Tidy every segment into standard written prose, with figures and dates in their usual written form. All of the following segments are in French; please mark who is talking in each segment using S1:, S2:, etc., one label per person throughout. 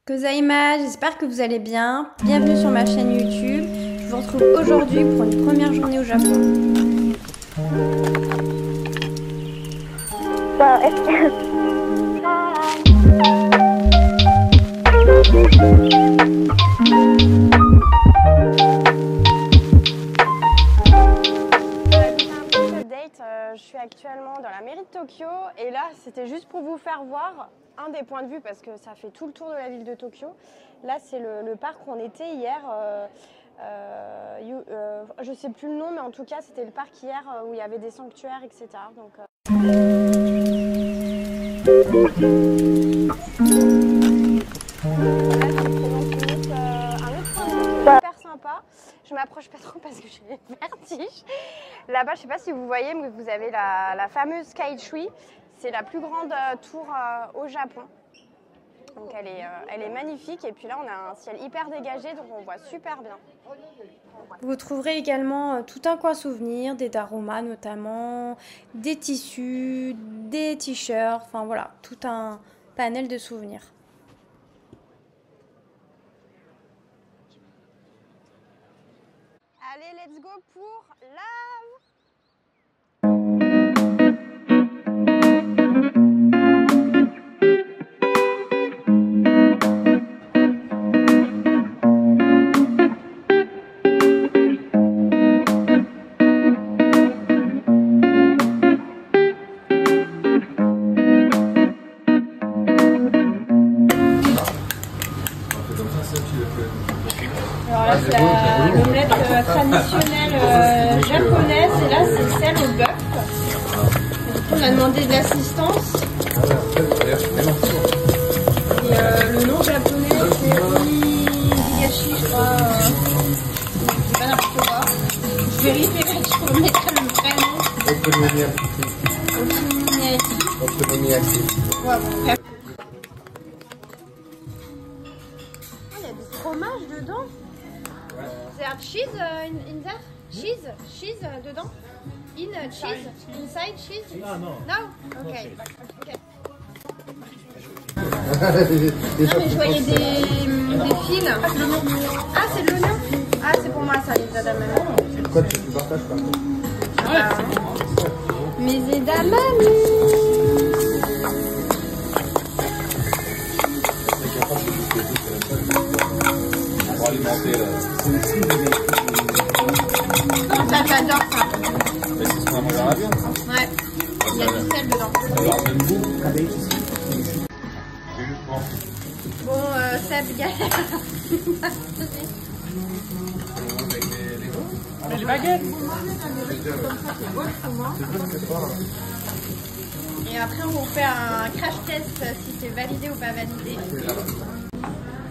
S1: Kozaima, j'espère que vous allez bien. Bienvenue sur ma chaîne YouTube. Je vous retrouve aujourd'hui pour une première journée au Japon.
S2: Je suis actuellement dans la mairie de Tokyo et là c'était juste pour vous faire voir un des points de vue parce que ça fait tout le tour de la ville de Tokyo. Là c'est le parc où on était hier, je sais plus le nom mais en tout cas c'était le parc hier où il y avait des sanctuaires etc. Donc, super sympa. Je m'approche pas trop parce que j'ai le vertige. Là-bas, je sais pas si vous voyez, mais vous avez la fameuse Skytree. C'est la plus grande tour au Japon. Donc elle est magnifique. Et puis là, on a un ciel hyper dégagé, donc on voit super bien.
S1: Vous trouverez également tout un coin souvenir, des darumas notamment, des tissus, des t-shirts, enfin voilà, tout un panel de souvenirs.
S2: Allez, let's go pour Love! Alors là c'est l'omelette traditionnelle japonaise et là c'est celle au bœuf. Du coup on a demandé de l'assistance. Et le nom japonais c'est Onigigashi je crois. C'est pas n'importe quoi. Je vérifierai que je peux mettre le vrai nom. Okonomiyaki. Ouais, bon, après. Il y a du fromage dedans. There cheese in there? Cheese dedans? In cheese? Inside cheese? No. Okay. Non mais je voyais des fils. Ah c'est de l'oignon? Ah c'est pour moi ça les edamame.
S3: Pourquoi tu partages pas?
S2: Mes edamame.
S3: Alimenter là.
S2: Ça j'adore ça.
S3: Mais c'est ce qu'on a mangé dans l'avion.
S2: Ouais. Il y a du sel dedans.
S3: Ça leur donne goût.
S2: Bon Seb galère.
S3: Les baguettes.
S2: Et après on vous fait un crash test si c'est validé ou pas validé.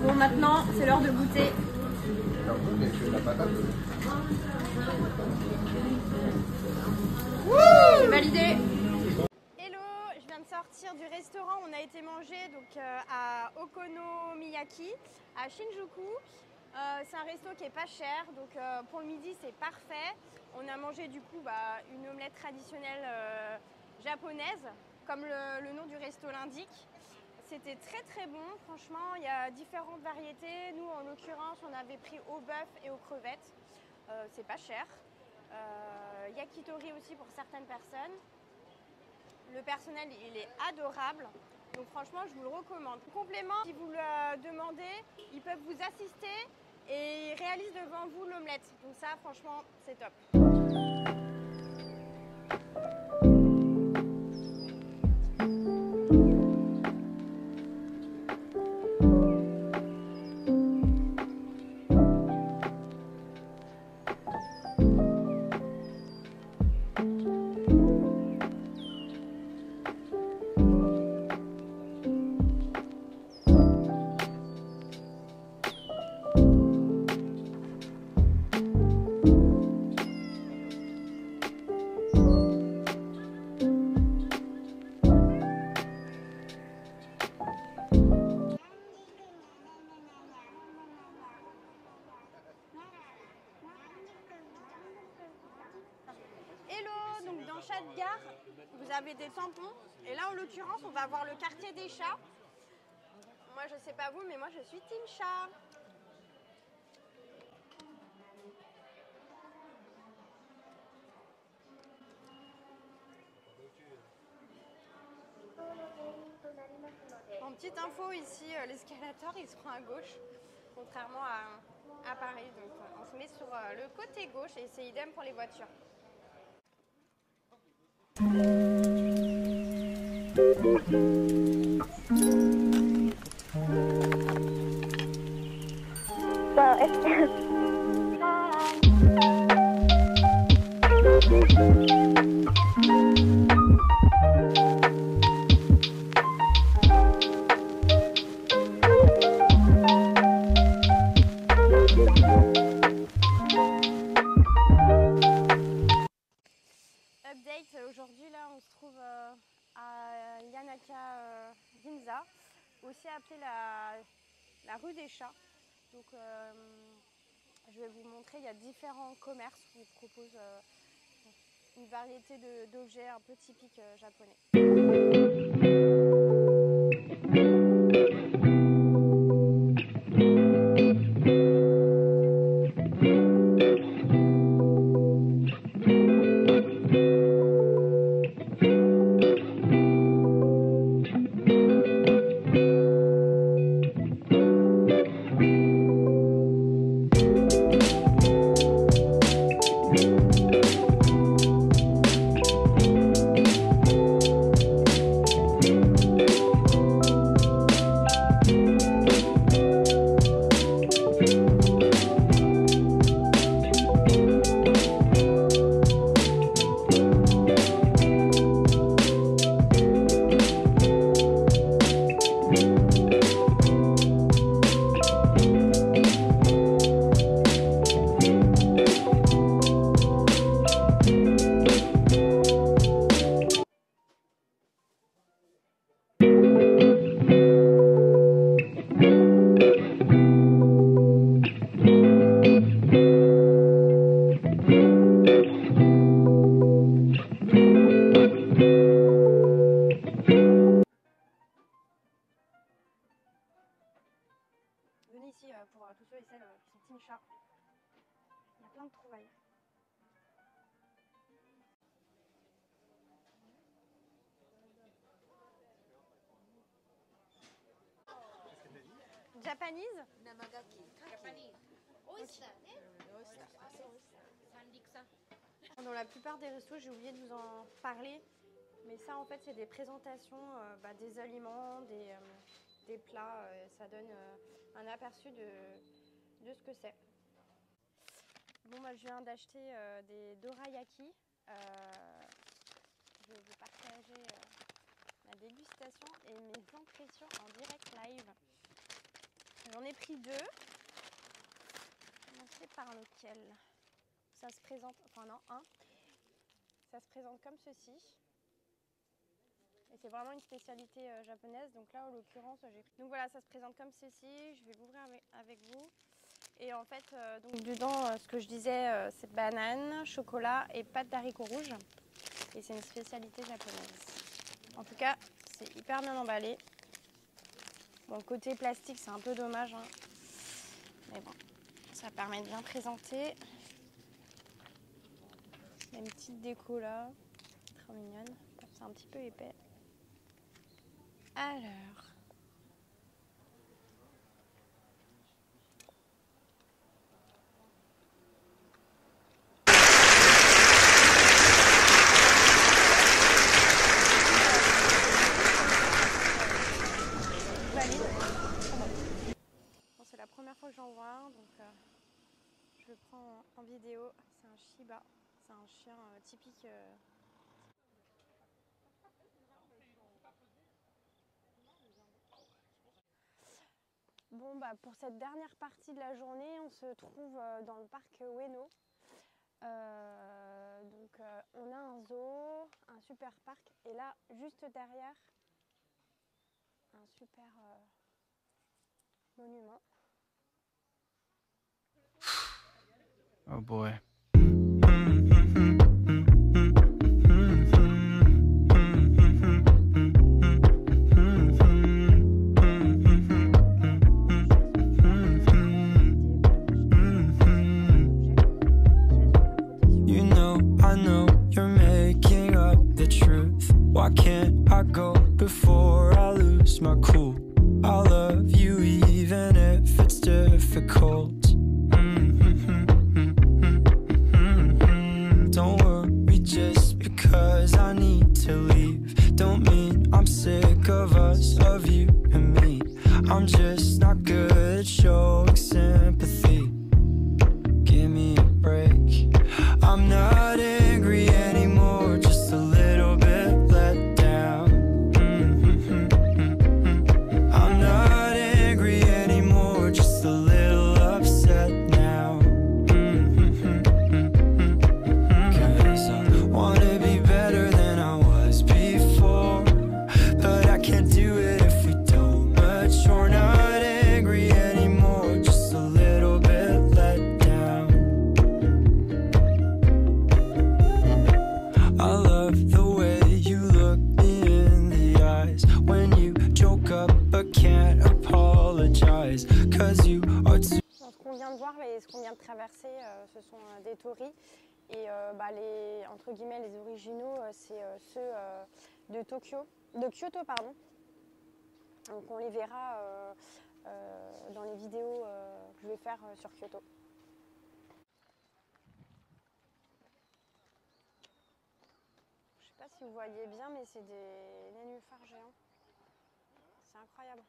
S2: Bon maintenant c'est l'heure de goûter. Wouh, validé. Hello, je viens de sortir du restaurant où on a été manger donc à Okonomiyaki à Shinjuku. C'est un resto qui est pas cher donc pour le midi c'est parfait. On a mangé du coup une omelette traditionnelle japonaise comme le nom du resto l'indique. C'était très très bon, franchement il y a différentes variétés. Nous en l'occurrence on avait pris au bœuf et aux crevettes, c'est pas cher. Yakitori aussi pour certaines personnes. Le personnel il est adorable, donc franchement je vous le recommande. Complément, si vous le demandez, ils peuvent vous assister et ils réalisent devant vous l'omelette. Donc ça franchement c'est top. chaque gare, vous avez des tampons. Et là, en l'occurrence, on va voir le quartier des chats. Moi, je sais pas vous, mais moi, je suis team chat. En petite info ici, l'escalator il se prend à gauche, contrairement à Paris. Donc on se met sur le côté gauche et c'est idem pour les voitures. Update, aujourd'hui là on se trouve à Yanaka Ginza, aussi appelée la rue des chats. Donc je vais vous montrer, il y a différents commerces qui proposent une variété d'objets un peu typiques japonais. Venez ici pour tous ceux et celles qui sont team chat. Il y a plein de trouvailles. Japanese?
S4: Namagaki. Japanese. Oyster.
S2: Dans la plupart des restos, j'ai oublié de vous en parler, mais ça en fait c'est des présentations des aliments, des plats, ça donne un aperçu de ce que c'est. Bon, moi je viens d'acheter des dorayaki. Je vais vous partager ma dégustation et mes impressions en direct live. J'en ai pris deux. Commencer par lequel? Ça se présente, enfin non, un. Ça se présente comme ceci. Et c'est vraiment une spécialité japonaise. Donc là, en l'occurrence, j'ai pris. Donc voilà, ça se présente comme ceci. Je vais l'ouvrir avec vous. Et en fait, donc dedans, ce que je disais, c'est banane, chocolat et pâte d'haricots rouges. Et c'est une spécialité japonaise. En tout cas, c'est hyper bien emballé. Bon, le côté plastique, c'est un peu dommage, hein. Mais bon, ça permet de bien présenter. Il y a une petite déco là, trop mignonne. C'est un petit peu épais. Alors. Bon, c'est la première fois que j'en vois un, donc je le prends en vidéo. C'est un Shiba. C'est un chien typique. Bon, bah, pour cette dernière partie de la journée, on se trouve dans le parc Ueno. On a un zoo, un super parc, et là, juste derrière, un super monument.
S5: Oh boy.
S6: just not good at showing sympathy. Give me a break. I'm not angry anymore, just a little bit let down. I'm not angry anymore, just a little upset now. 'Cause I wanna be better than I was before, but I can't do it if we don't mature. Not angry anymore, just a little bit let down. I love the way you look me in the eyes when you joke up but can't apologize, 'cause you are too.
S2: Ce qu'on vient de voir et ce qu'on vient de traverser, ce sont des torii. Et les, entre guillemets, les originaux, c'est ceux de Kyoto, pardon. Donc on les verra dans les vidéos que je vais faire sur Kyoto. Je sais pas si vous voyez bien, mais c'est des nénuphars géants. C'est incroyable.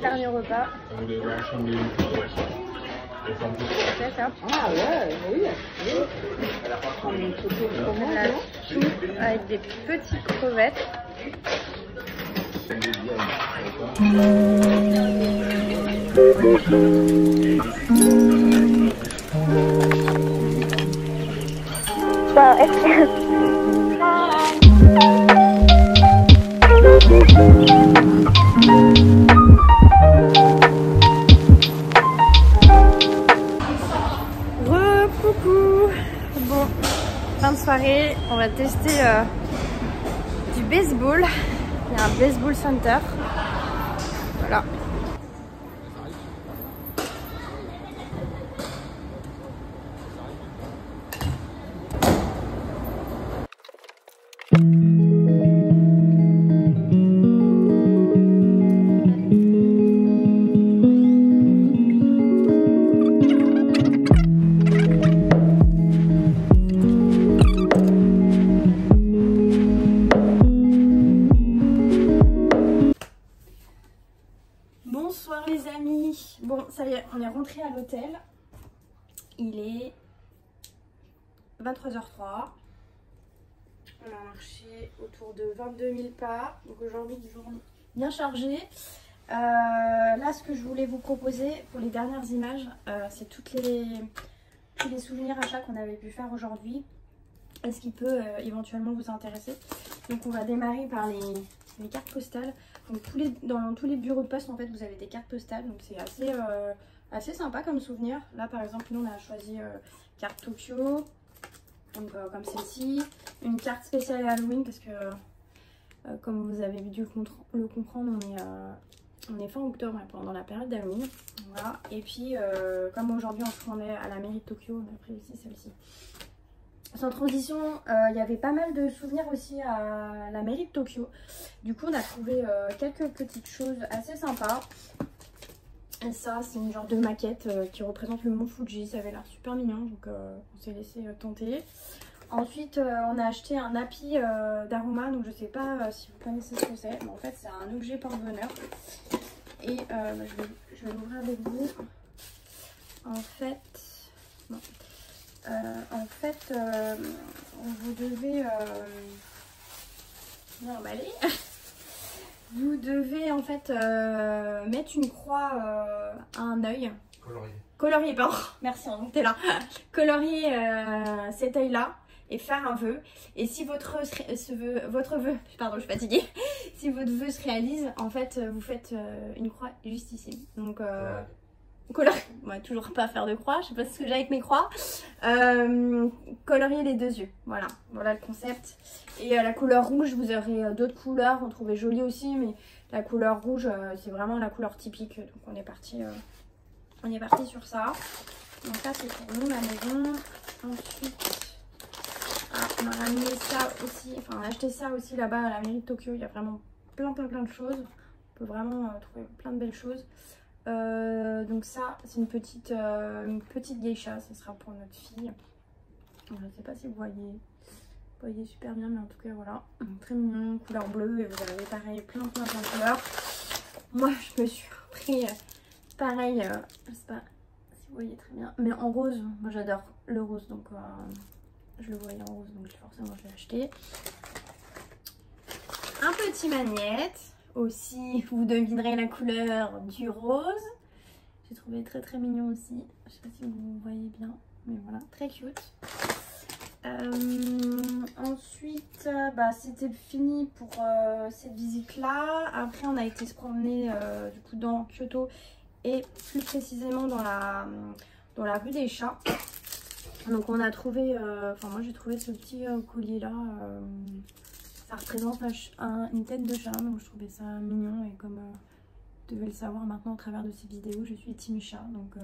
S2: Dernier repas. C'est ça. Ah ouais, oui. La soupe avec des petites crevettes. Coucou. Bon, fin de soirée, on va tester du baseball. Il y a un baseball center. Voilà. Bonsoir les amis. Bon, ça y est, on est rentré à l'hôtel. Il est 23h03. On a marché autour de 22 000 pas. Donc aujourd'hui, une journée bien chargée. Là, ce que je voulais vous proposer pour les dernières images, c'est tous les souvenirs achats qu'on avait pu faire aujourd'hui. Est-ce qu'il peut éventuellement vous intéresser? Donc on va démarrer par les cartes postales. Donc dans tous les bureaux de poste, en fait, vous avez des cartes postales. Donc c'est assez sympa comme souvenir. Là, par exemple, nous, on a choisi carte Tokyo.
S1: Donc comme celle-ci, une carte spéciale Halloween parce que comme vous avez dû le comprendre, on est fin octobre pendant la période d'Halloween. Voilà. Et puis comme aujourd'hui on est à la mairie de Tokyo, on a pris aussi celle-ci. Sans transition, il y avait pas mal de souvenirs aussi à la mairie de Tokyo. Du coup on a trouvé quelques petites choses assez sympas. Et ça c'est une genre de maquette qui représente le mont Fuji, ça avait l'air super mignon, donc on s'est laissé tenter. Ensuite on a acheté un Happy d'Aroma, donc je sais pas si vous connaissez ce que c'est, mais en fait c'est un objet porte-bonheur. Et je vais l'ouvrir avec vous. En fait, non. Vous devez l'emballer. Vous devez en fait mettre une croix à un œil. Colorier, pardon. Merci, t'es là. Colorier cet œil là et faire un vœu. Et si votre vœu, pardon, je suis fatiguée. Si votre vœu se réalise, en fait, vous faites une croix juste ici. Donc colorier, on va toujours pas faire de croix, je sais pas ce que j'ai avec mes croix. Colorier les deux yeux, voilà le concept. Et la couleur rouge, vous aurez d'autres couleurs, on trouvait joli aussi, mais la couleur rouge, c'est vraiment la couleur typique. Donc on est parti sur ça. Donc ça c'est pour nous la maison. Ensuite, on a ramené ça aussi, enfin on a acheté ça aussi là-bas à la mairie de Tokyo. Il y a vraiment plein de choses. On peut vraiment trouver plein de belles choses. Donc ça c'est une petite geisha, ça sera pour notre fille. Je ne sais pas si vous voyez super bien, mais en tout cas voilà, très mignon, couleur bleue, et vous avez pareil plein de couleurs. Moi je me suis pris pareil, je sais pas si vous voyez très bien, mais en rose. Moi j'adore le rose, donc je le voyais en rose, donc forcément je l'ai acheté. Un petit magnète. Aussi, vous devinerez la couleur du rose. J'ai trouvé très mignon aussi. Je sais pas si vous voyez bien, mais voilà, très cute. Ensuite, c'était fini pour cette visite-là. Après, on a été se promener du coup dans Kyoto et plus précisément dans la rue des Chats. Donc, on a trouvé, moi j'ai trouvé ce petit collier-là. Ça représente une tête de chat, donc je trouvais ça mignon. Et comme vous devez le savoir maintenant au travers de ces vidéos, je suis team chat, donc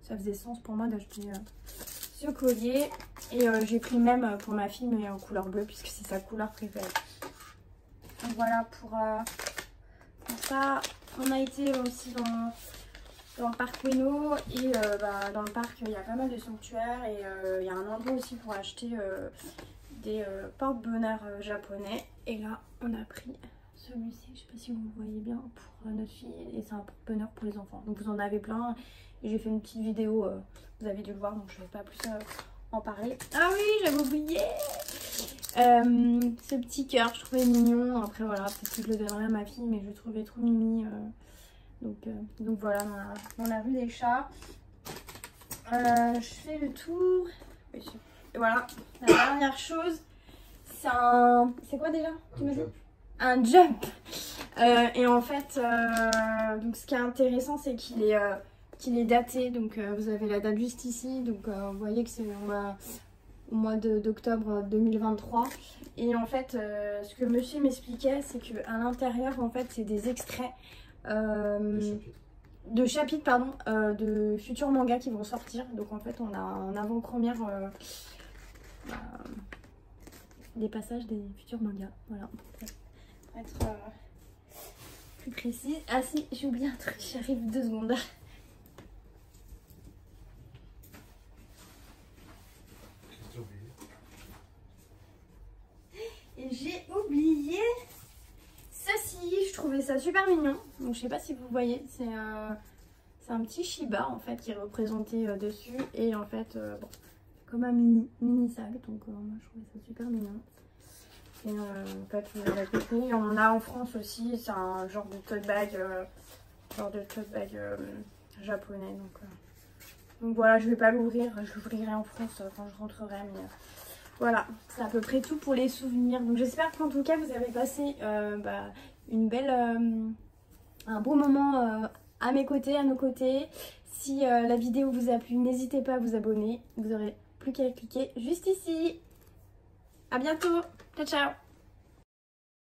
S1: ça faisait sens pour moi d'acheter ce collier. Et j'ai pris même pour ma fille, mais en couleur bleue, puisque c'est sa couleur préférée. Donc voilà pour ça. On a été aussi dans le parc Ueno, et dans le parc il y a pas mal de sanctuaires, et il y a un endroit aussi pour acheter des porte-bonheur japonais. Et là on a pris celui-ci, je sais pas si vous voyez bien, pour notre fille, et c'est un porte-bonheur pour les enfants. Donc vous en avez plein, et j'ai fait une petite vidéo, vous avez dû le voir, donc je vais pas plus en parler. Ah oui, j'avais oublié ce petit cœur, je trouvais mignon. Après voilà, peut-être que je le donnerai à ma fille, mais je le trouvais trop mimi. Donc voilà, dans la rue des Chats. Je fais le tour. Et voilà, la dernière chose, c'est quoi déjà? Tu m'as dit un jump. Et en fait, donc ce qui est intéressant, c'est qu'il est daté. Donc vous avez la date juste ici. Donc vous voyez que c'est au mois d'octobre 2023. Et en fait, ce que monsieur m'expliquait, c'est qu'à l'intérieur, en fait, c'est des extraits de chapitres de futurs mangas qui vont sortir. Donc en fait, on a en avant-première des passages des futurs mangas. Voilà, pour être plus précis. Ah si, j'ai oublié un truc, j'arrive 2 secondes. Et j'ai oublié ceci, je trouvais ça super mignon. Donc je sais pas si vous voyez, c'est un petit Shiba en fait qui est représenté dessus. Et en fait, bon, comme un mini sac. Donc moi je trouvais ça super mignon. Et en fait, la technique, on a en France aussi, c'est un genre de tote bag, japonais. Donc voilà, je vais pas l'ouvrir, je l'ouvrirai en France quand je rentrerai. Mais voilà, c'est à peu près tout pour les souvenirs. Donc j'espère qu'en tout cas vous avez passé une belle, un beau moment à mes côtés, à nos côtés. Si la vidéo vous a plu, n'hésitez pas à vous abonner. Vous aurez plus qu'à cliquer juste ici. À bientôt. Ciao ciao.